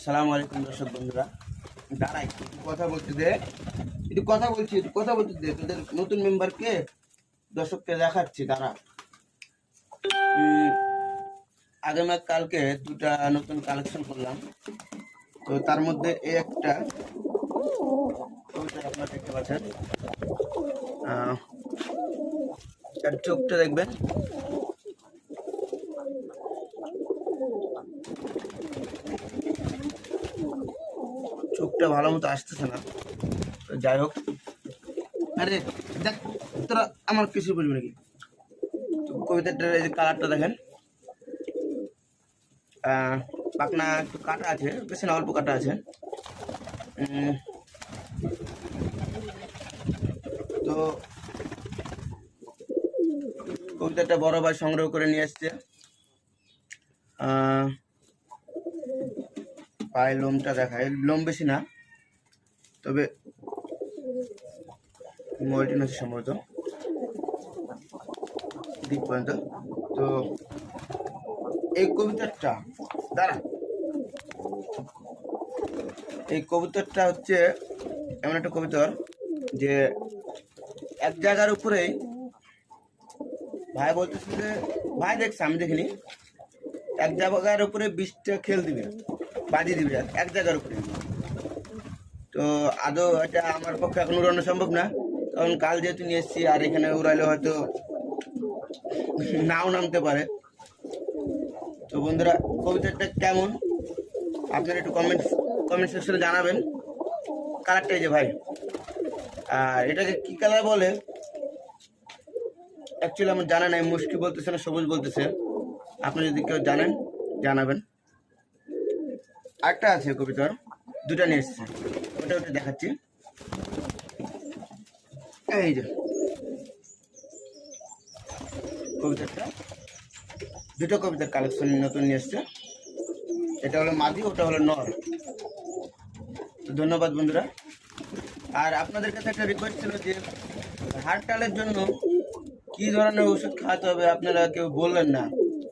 আসসালামু আলাইকুম দর্শক বন্ধুরা। দাঁড়া একটু কথা বলতে দে, একটু কথা বলতে দে। তোদের নতুন মেম্বারকে দর্শককে দেখাচ্ছি। দাঁড়া। আগামী কালকে দুটা নতুন কালেকশন করলাম, তো তার মধ্যে এই একটা কবিতা আপনারা দেখতে পাচ্ছেন। তার চোখটা দেখবেন, চোখটা ভালো মতো আসতেছে না। তো যাই হোক, আরে দেখ, তোরা আমার কিছু বলবি নাকি? তো কবিতাটার এই যে কালারটা দেখেন, পাখনা একটু কাটা আছে, বেশি না, অল্প কাটা আছে। তো কবিতাটা বড় ভাই সংগ্রহ করে নিয়ে আসছে। পায়ে লোমটা দেখায়, লোম বেশি না, তবে মল্টিন আছে সম্ভবত দিক পর্যন্ত। তো এই কবিতাটা দাঁড়া, এই কবিতাটা হচ্ছে এমন একটা কবিতর যে এক জায়গার উপরেই ভাই বলতেছে যে, ভাই দেখছে আমি দেখিনি, এক জায়গার উপরে 20টা খেল দিবে, বাজি দিবে এক জায়গার উপরে। তো আদৌ এটা আমার পক্ষে এখন উড়ানো সম্ভব না, কারণ কাল যেহেতু নিয়ে এসেছি, আর এখানে উড়াইলে হয়তো নাও নামতে পারে। তো বন্ধুরা, কবিতাটা কেমন আপনারা একটু কমেন্ট সেকশনে জানাবেন। কালারটা এই যে ভাই, আর এটাকে কি কালার বলে অ্যাকচুয়ালি আমার জানা নাই, মুশকি বলতেছে না সবুজ বলতেছে, আপনি যদি কেউ জানেন জানাবেন। আরেকটা আছে কবিতার, দুটা নিয়ে এসছে, ওটা দেখাচ্ছি। এই যে কবিতাটা, দুটো কবিতার কালেকশন নতুন নিয়ে এসছে, এটা হলো মাদি, ওটা হলো নর। তো ধন্যবাদ বন্ধুরা। আর আপনাদের কাছে একটা রিকোয়েস্ট ছিল যে হার্ট টালের জন্য কি ধরনের ওষুধ খাওয়াতে হবে, আপনারা কেউ বললেন না।